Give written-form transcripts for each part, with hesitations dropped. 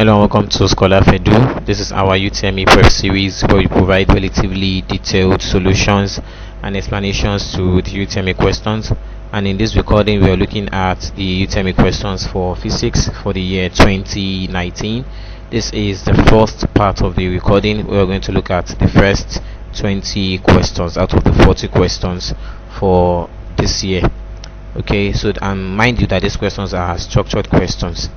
Hello and welcome to Scholar Fedu. This is our UTME prep series where we provide relatively detailed solutions and explanations to the UTME questions. And in this recording, we are looking at the UTME questions for physics for the year 2019. This is the first part of the recording. We are going to look at the first 20 questions out of the 40 questions for this year. Okay, so mind you that these questions are structured questions.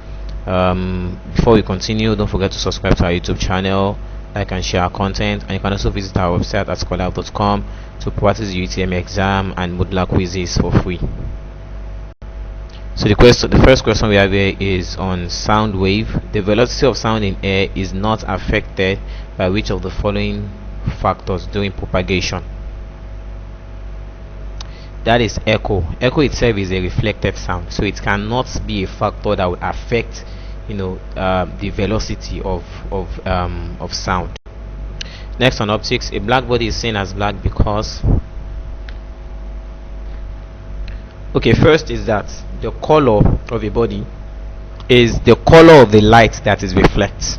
Before we continue, don't forget to subscribe to our YouTube channel, like and share our content, and you can also visit our website at scholar.com to practice the UTME exam and modular quizzes for free. So the first question we have here is on sound wave. The velocity of sound in air is not affected by which of the following factors during propagation? That is echo. Echo itself is a reflected sound, so it cannot be a factor that would affect the velocity of sound. Next, on optics, a black body is seen as black because first is that the color of a body is the color of the light that is reflects.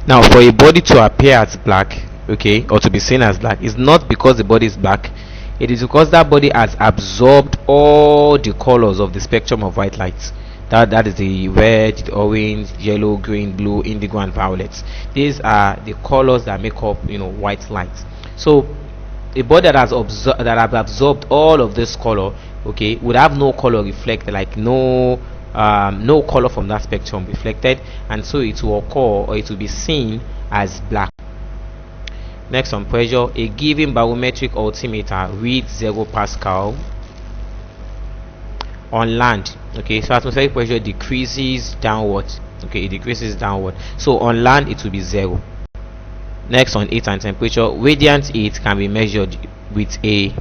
Now, for a body to appear as black, or to be seen as black, is not because the body is black. It is because that body has absorbed all the colors of the spectrum of white light. That is the red, the orange, yellow, green, blue, indigo, and violet. These are the colors that make up white light. So a body that has absorbed all of this color, would have no color reflected, like no color from that spectrum reflected, and so it will occur, or it will be seen as black. Next, on pressure, a given barometric altimeter reads 0 pascal on land. So atmospheric pressure decreases downward. It decreases downward. So on land it will be 0. Next, on heat and temperature, radiant heat can be measured with a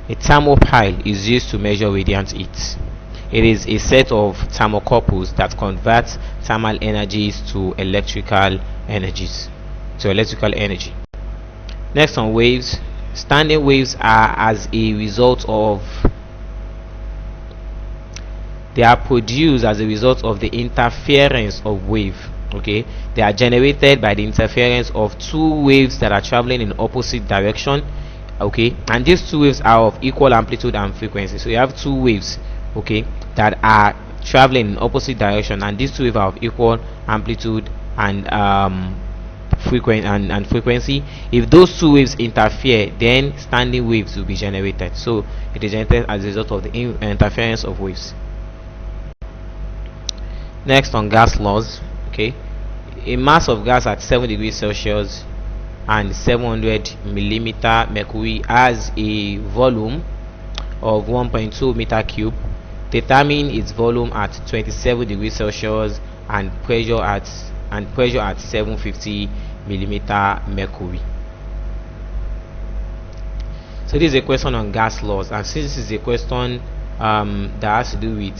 thermopile is used to measure radiant heat. It is a set of thermocouples that convert thermal energies to electrical energies. Next, on waves, standing waves are as a result of they are produced as a result of the interference of wave. They are generated by the interference of two waves that are traveling in opposite direction. And these two waves are of equal amplitude and frequency. So you have two waves that are traveling in opposite direction, and these two waves are of equal amplitude and frequency. If those two waves interfere, then standing waves will be generated. So it is generated as a result of the interference of waves. Next, on gas laws, a mass of gas at 7 degrees Celsius and 700 millimeter mercury has a volume of 1.2 meter cube. Determine its volume at 27 degrees Celsius and pressure at 750 millimeter mercury. So this is a question on gas laws, and since this is a question that has to do with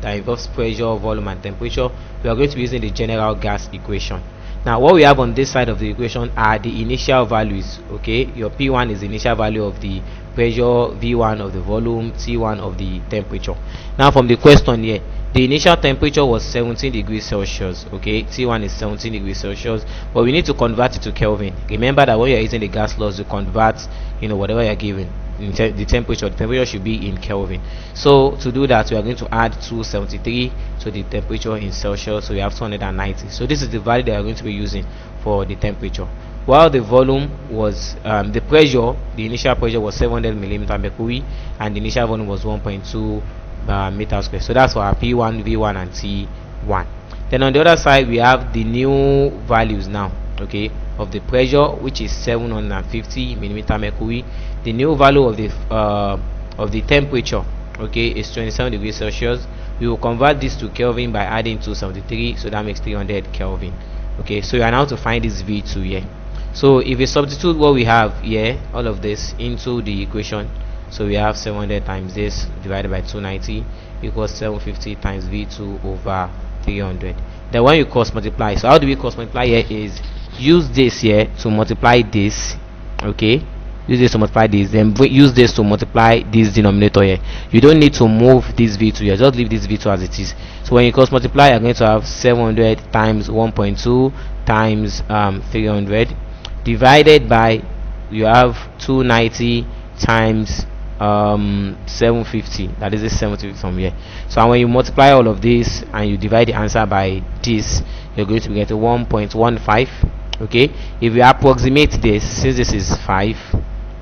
that involves pressure, volume, and temperature, we are going to be using the general gas equation. Now, what we have on this side of the equation are the initial values. Your P1 is the initial value of the pressure, V1 of the volume, T1 of the temperature. Now, from the question here, the initial temperature was 17 degrees Celsius. T1 is 17 degrees Celsius, but we need to convert it to Kelvin. Remember that when you're using the gas laws, you convert whatever you're given. The temperature should be in Kelvin. So to do that, we are going to add 273 to the temperature in Celsius, so we have 290. So this is the value that we are going to be using for the temperature. While the volume was the pressure, the initial pressure was 700 millimeter mercury, and the initial volume was 1.2 meter square. So that's for our P1, V1, and T1. Then on the other side, we have the new values now, of the pressure, which is 750 millimeter mercury. The new value of the temperature, is 27 degrees Celsius. We will convert this to Kelvin by adding 273, so that makes 300 Kelvin. So you are now to find this V2 here. So if you substitute what we have here, all of this, into the equation, so we have 700 times this divided by 290 equals 750 times V2 over 300. Then when you cross multiply, so how do we cross multiply here is use this here to multiply this, use this to multiply this, then use this to multiply this denominator here. You don't need to move this v2 here, just leave this v2 as it is. So when you cross multiply, you're going to have 700 times 1.2 times 300 divided by, you have 290 times 750, that is 750 from here. So when you multiply all of this and you divide the answer by this, you're going to be getting 1.15. okay, if you approximate this, since this is 5,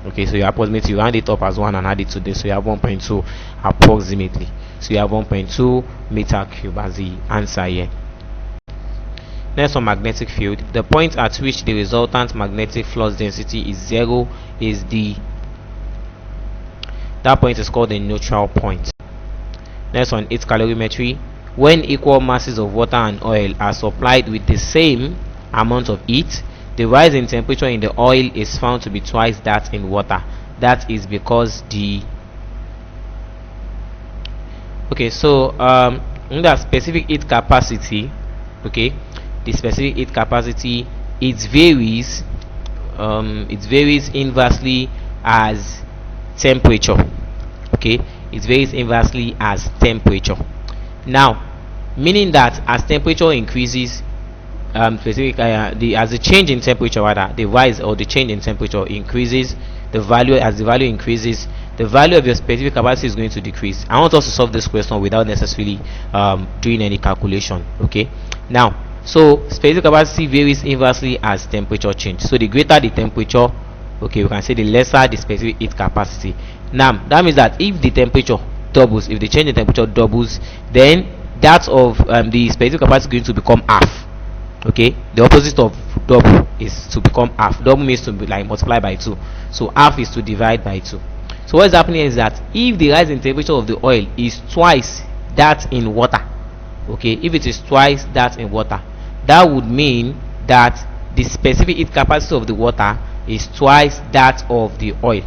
okay, so you approximate, you round it up as 1 and add it to this, so you have 1.2 approximately. So you have 1.2 meter cube as the answer here. Next, on magnetic field, the point at which the resultant magnetic flux density is 0 is that point is called the neutral point. Next, on its calorimetry, when equal masses of water and oil are supplied with the same amount of heat, the rise in temperature in the oil is found to be twice that in water. That is because the in the specific heat capacity, okay, the specific heat capacity, it varies inversely as temperature. Okay, it varies inversely as temperature. Now, meaning that as temperature increases, as the change in temperature, rather, the rise or the change in temperature increases, the value increases, the value of your specific capacity is going to decrease. I want us to solve this question without necessarily doing any calculation. Okay, now, so specific capacity varies inversely as temperature change. So the greater the temperature, okay, we can say the lesser the specific heat capacity. Now that means that if the temperature doubles, if the change in temperature doubles, then that of the specific capacity is going to become half. Okay, the opposite of double is to become half. Double means to be like multiply by 2, so half is to divide by 2. So what's happening is that if the rise in temperature of the oil is twice that in water, okay, if it is twice that in water, that would mean that the specific heat capacity of the water is twice that of the oil.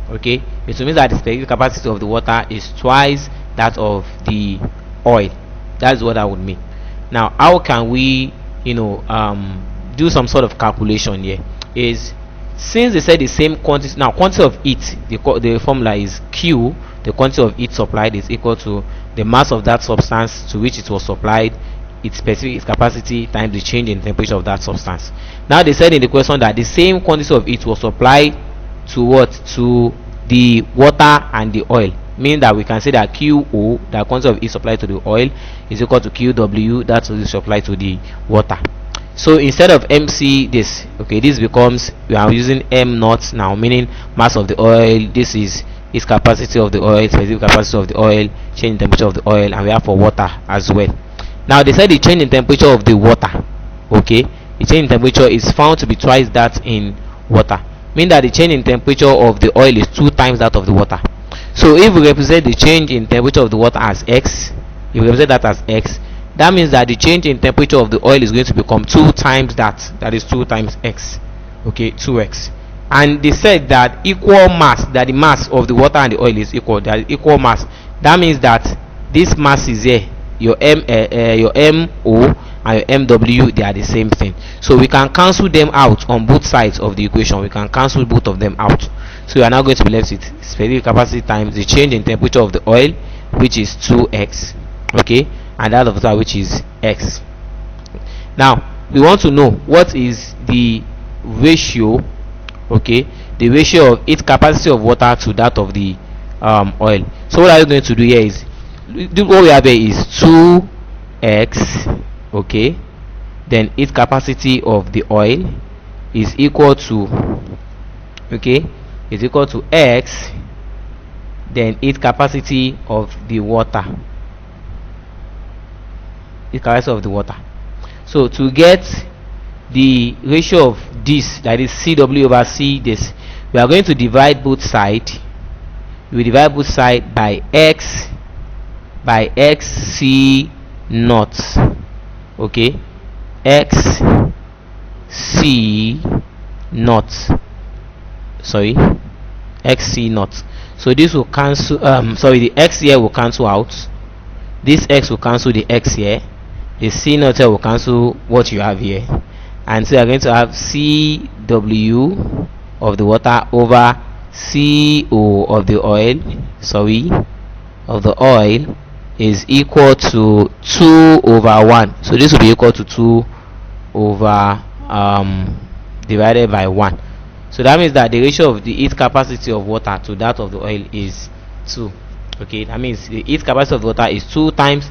Okay, it means that the specific capacity of the water is twice that of the oil. That's what that would mean. Now, how can we do some sort of calculation here? Is, since they said the same quantity, now quantity of heat, the formula is Q, the quantity of heat supplied is equal to the mass of that substance to which it was supplied, its specific capacity times the change in temperature of that substance. Now they said in the question that the same quantity of heat was supplied to what? To the water and the oil, meaning that we can say that QO, the quantity of heat supplied to the oil, is equal to QW, that is supplied to the water. So instead of MC this, okay, this becomes, we are using M naught now, meaning mass of the oil. This is its capacity of the oil, specific capacity of the oil, change in temperature of the oil, and we have for water as well. Now they said the change in temperature of the water, okay, the change in temperature is found to be twice that in water, meaning that the change in temperature of the oil is 2 times that of the water. So if we represent the change in temperature of the water as x, if we represent that as x, that means that the change in temperature of the oil is going to become 2 times that, that is 2 times x, okay, 2x. And they said that equal mass, that the mass of the water and the oil is equal, that is equal mass. That means that this mass is here, your MO and your MW, they are the same thing. So we can cancel them out on both sides of the equation. We can cancel both of them out. So we are now going to be left with specific capacity times the change in temperature of the oil, which is 2x, okay, and that of water, which is x. Now we want to know what is the ratio, okay, the ratio of its capacity of water to that of the oil. So what are you going to do here is, what we have here is 2x, okay, then its capacity of the oil is equal to, okay, is equal to x, then its capacity of the water, its capacity of the water. So to get the ratio of this, that is CW over C this, we are going to divide both sides. We divide both sides by x C naught, okay, x C naught, sorry, x C naught. So this will cancel, the x here will cancel out, this x will cancel the x here, the C naught here will cancel what you have here, and so you are going to have CW of the water over CO of the oil, of the oil, is equal to 2 over 1. So this will be equal to 2 over divided by 1. So that means that the ratio of the heat capacity of water to that of the oil is 2. Okay, that means the heat capacity of the water is 2 times.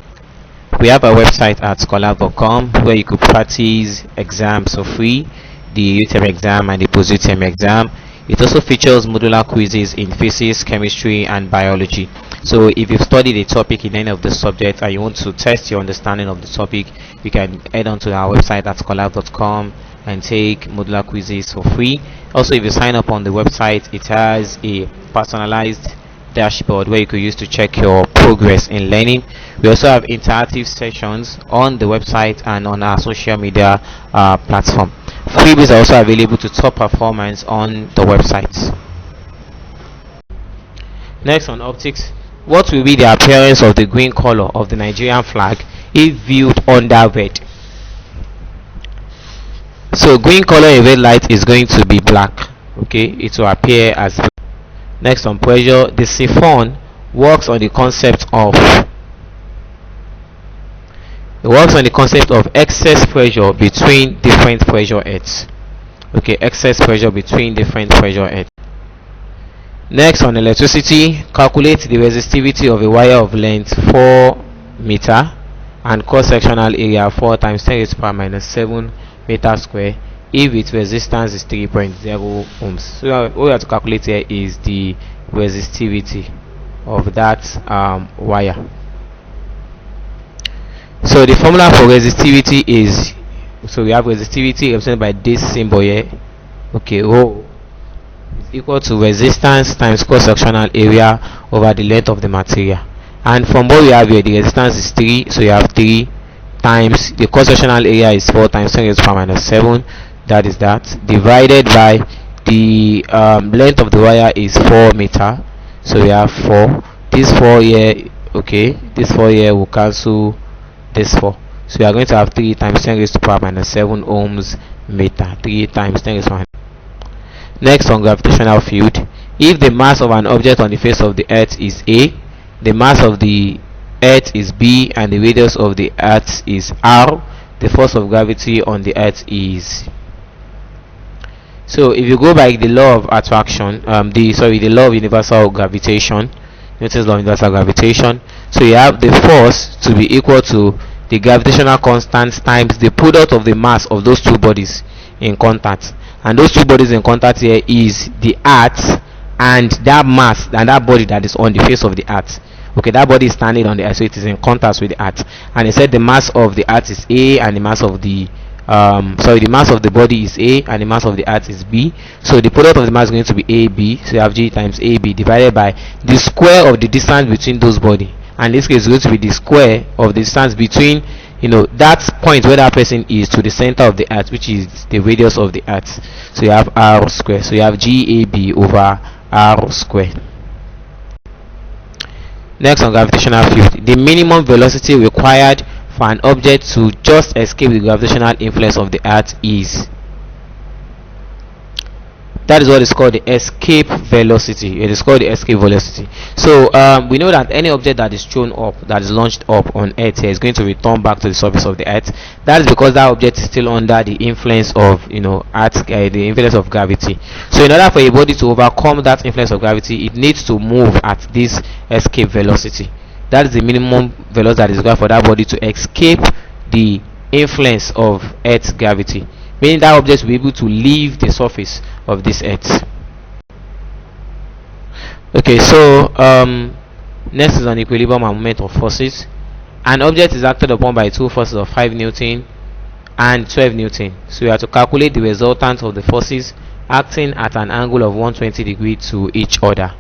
We have a website at scholar.com where you could practice exams for free, the UTME exam and the post UTME exam. It also features modular quizzes in physics, chemistry and biology. So if you've studied a topic in any of the subjects and you want to test your understanding of the topic, you can head on to our website at scholar.com and take modular quizzes for free. Also, if you sign up on the website, it has a personalized dashboard where you could use to check your progress in learning. We also have interactive sessions on the website and on our social media platform. Freebies are also available to top performance on the website. Next, on optics, what will be the appearance of the green color of the Nigerian flag if viewed under red? So green color in red light is going to be black. Okay, it will appear as black. Next, on pressure, the siphon works on the concept of excess pressure between different pressure heads. Okay, excess pressure between different pressure heads. Next, on electricity, calculate the resistivity of a wire of length 4 meter and cross-sectional area 4 times 10 raised to the power minus 7 meter square if its resistance is 3.0 ohms. So what we have to calculate here is the resistivity of that wire. So the formula for resistivity is, so we have resistivity represented by this symbol here. Okay, Rho is equal to resistance times cross-sectional area over the length of the material. And from what we have here, the resistance is 3, so you have 3 times the cross-sectional area is 4 times 10 raised to the power minus 7. That is that, divided by the length of the wire is 4 meter, so we have 4. This 4 here, okay, this 4 here will cancel this 4, so we are going to have 3 times 10 raised to the power minus 7 ohms meter. 3 times 10 raised to the power. Next, on gravitational field, if the mass of an object on the face of the earth is A, the mass of the earth is B, and the radius of the earth is R, the force of gravity on the earth is. So if you go by the law of attraction, the law of universal gravitation, Newton's law of universal gravitation, so you have the force to be equal to the gravitational constant times the product of the mass of those two bodies in contact. And those two bodies in contact here is the earth and that mass and that body that is on the face of the earth. Okay, that body is standing on the earth, so it is in contact with the earth. And it said the mass of the earth is A and the mass of the the mass of the body is A and the mass of the earth is B. So the product of the mass is going to be AB. So you have G times AB divided by the square of the distance between those bodies. And in this case, it's going to be the square of the distance between that point where that person is to the center of the earth, which is the radius of the earth. So you have R square. So you have GAB over R square. Next, on gravitational field, the minimum velocity required for an object to just escape the gravitational influence of the earth is. That is what is called the escape velocity. It is called the escape velocity. So we know that any object that is thrown up, that is launched up on earth here, is going to return back to the surface of the earth. That is because that object is still under the influence of the influence of gravity. So in order for a body to overcome that influence of gravity, it needs to move at this escape velocity. That is the minimum velocity that is required for that body to escape the influence of earth's gravity, meaning that object will be able to leave the surface of this earth. Okay, so next is on equilibrium and moment of forces. An object is acted upon by two forces of 5 Newton and 12 Newton. So we have to calculate the resultant of the forces acting at an angle of 120 degrees to each other.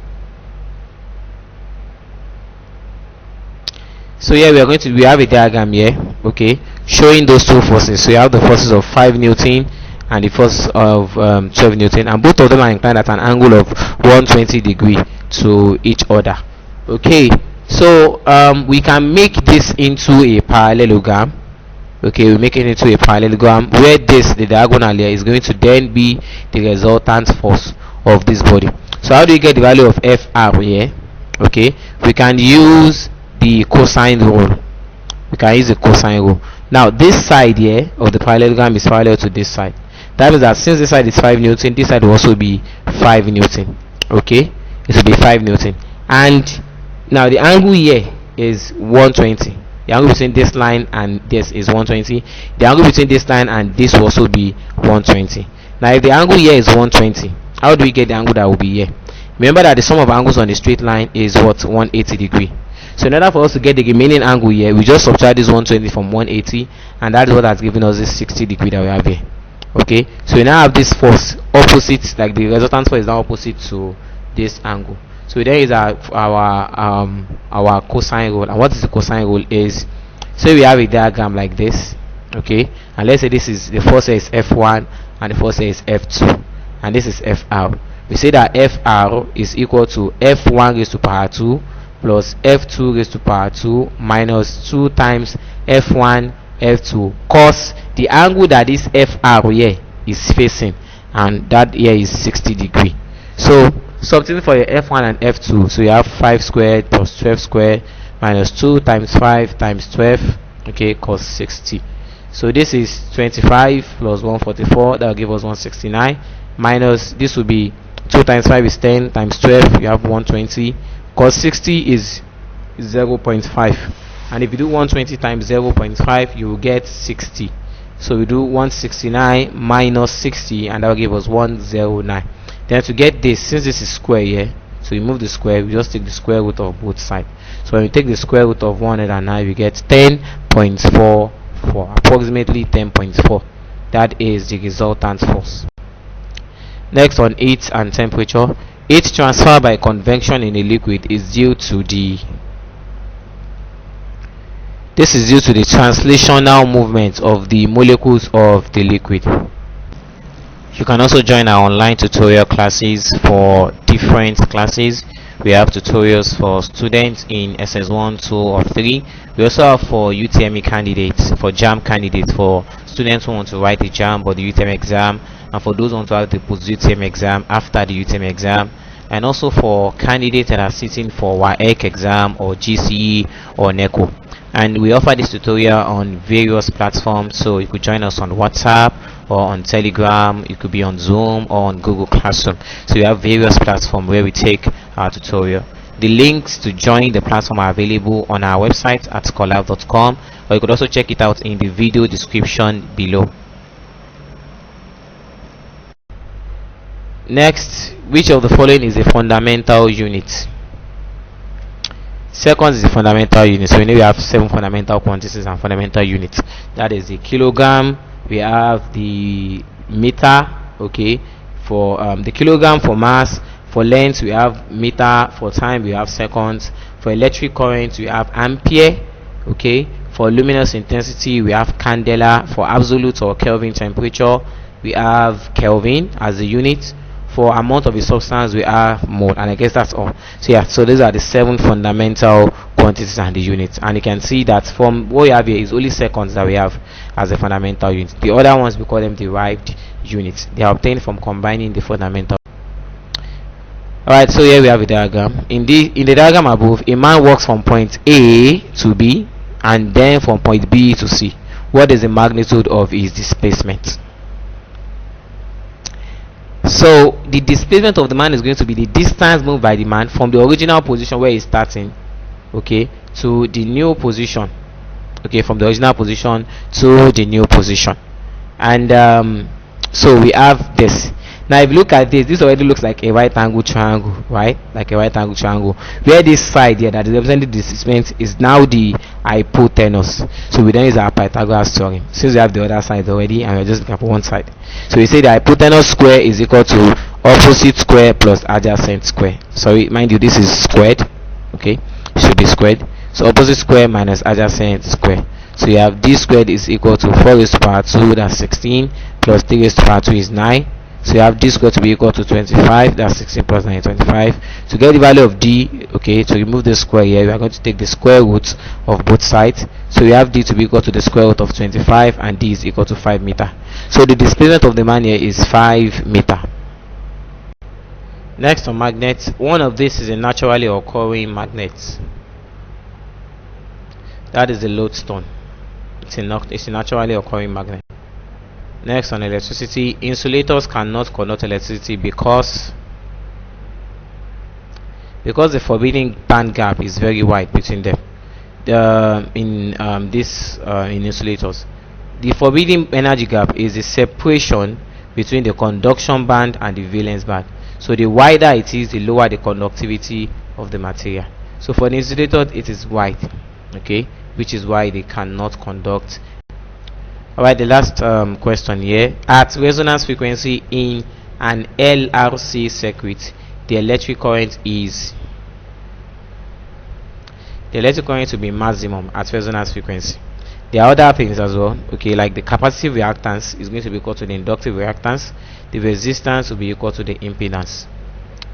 So here we have a diagram here, okay, showing those two forces. So you have the forces of 5 Newton and the force of 12 Newton, and both of them are inclined at an angle of 120 degrees to each other. Okay, so we can make this into a parallelogram. Okay, we make it into a parallelogram where this, the diagonal here, is going to then be the resultant force of this body. So how do you get the value of Fr here? Okay, we can use the cosine rule. Now this side here of the parallelogram is parallel to this side. That means that since this side is 5 Newton, this side will also be 5 Newton. Okay, it will be 5 Newton. And now the angle here is 120. The angle between this line and this is 120. The angle between this line and this will also be 120. Now if the angle here is 120, how do we get the angle that will be here? Remember that the sum of angles on the straight line is what? 180 degree. So in order for us to get the remaining angle here, we just subtract this 120 from 180, and that is what has given us this 60 degree that we have here. Okay, so we now have this force opposite, like the resultant force is now opposite to this angle. So there is our cosine rule. And what is the cosine rule is, so we have a diagram like this. Okay, and let's say this is the force is F1 and the force is F2, and this is Fr. We say that Fr is equal to F1 raised to power 2 plus F2 raised to power 2 minus 2 times F1 F2 cos the angle that this Fr here is facing, and that here is 60 degree. So substitute for your F1 and F2, so you have 5 squared plus 12 squared minus 2 times 5 times 12, okay, cos 60. So this is 25 plus 144, that will give us 169, minus this will be 2 times 5 is 10 times 12, you have 120. Cos 60 is 0.5, and if you do 120 times 0.5, you will get 60. So we do 169 minus 60, and that will give us 109. Then to get this, since this is square here, so we move the square, we just take the square root of both sides. So when we take the square root of 109, we get 10.44, approximately 10.4. That is the resultant force. Next, on heat and temperature. Heat transfer by convection in a liquid is due to the translational movement of the molecules of the liquid. You can also join our online tutorial classes for different classes. We have tutorials for students in SS1, 2 or 3. We also have for UTME candidates, for JAMB candidates, for students who want to write the JAMB or the UTME exam, and for those who want to have the post-UTME exam after the UTME exam, and also for candidates that are sitting for WAEC exam or GCE or NECO. And we offer this tutorial on various platforms, so you could join us on WhatsApp or on Telegram, you could be on Zoom or on Google Classroom. So we have various platforms where we take our tutorial. The links to join the platform are available on our website at scholar.com, or you could also check it out in the video description below. Next, which of the following is a fundamental unit? Seconds is a fundamental unit. So we know we have 7 fundamental quantities and fundamental units. That is the kilogram, we have the meter, okay, for the kilogram for mass. For length we have meter. For time we have seconds. For electric current we have ampere, okay. For luminous intensity we have candela. For absolute or Kelvin temperature we have Kelvin as the unit. For amount of a substance we have mole, and I guess that's all. So yeah, so these are the 7 fundamental quantities and the units, and you can see that from what we have here is only seconds that we have as a fundamental unit. The other ones we call them derived units. They are obtained from combining the fundamental. Alright, so here we have a diagram. In the diagram above, a man walks from point A to B and then from point B to C. What is the magnitude of his displacement? So the displacement of the man is going to be the distance moved by the man from the original position where he's starting, okay, to the new position, okay, from the original position to the new position. And so we have this. Now if you look at this already looks like a right angle triangle, right? Like a right angle triangle, where this side here that is representing the displacement is now the hypotenuse. So we then use our Pythagoras theorem, since we have the other side already and we're just looking for one side. So we say the hypotenuse square is equal to opposite square plus adjacent square. Sorry, mind you, this is squared, okay, it should be squared. So opposite square minus adjacent square. So you have d squared is equal to 4 raised to power 2, that's 16, plus 3 raised to power 2 is 9. So you have d squared to be equal to 25. That's 16 plus 9, 25. To get the value of d, okay, to remove the square here, we are going to take the square root of both sides. So we have d to be equal to the square root of 25, and d is equal to 5 meter. So the displacement of the man here is 5 meter. Next, on magnets, one of these is a naturally occurring magnet. That is the lodestone. It's a naturally occurring magnet. Next, on electricity, insulators cannot conduct electricity because the forbidden band gap is very wide between them. In insulators, the forbidden energy gap is the separation between the conduction band and the valence band. So the wider it is, the lower the conductivity of the material. So for the insulator, it is wide, okay, which is why they cannot conduct. Alright, the last question here. At resonance frequency in an LRC circuit, the electric current will be maximum at resonance frequency. There are other things as well, okay, like the capacitive reactance is going to be equal to the inductive reactance. The resistance will be equal to the impedance.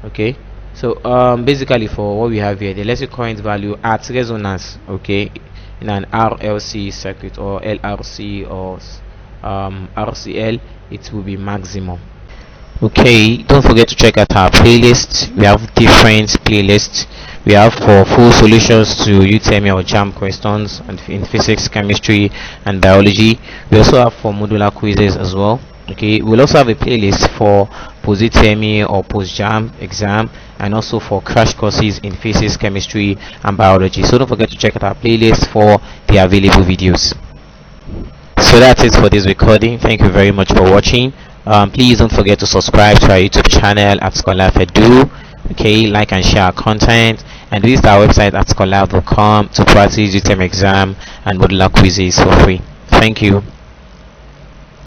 Okay, so basically for what we have here, the electric current value at resonance, okay, in an RLC circuit or LRC or RCL, it will be maximum. Okay, don't forget to check out our playlist. We have different playlists. We have for full solutions to UTME or JAMB questions and in physics, chemistry, and biology. We also have for modular quizzes as well. Okay, we'll also have a playlist for post UTME or post JAMB exam, and also for crash courses in physics, chemistry, and biology. So don't forget to check out our playlist for the available videos. So that's it for this recording. Thank you very much for watching. Please don't forget to subscribe to our YouTube channel at ScholarFedu. Okay, like and share our content, and visit our website at scholar.com to practice UTME exam and modular quizzes for free. Thank you.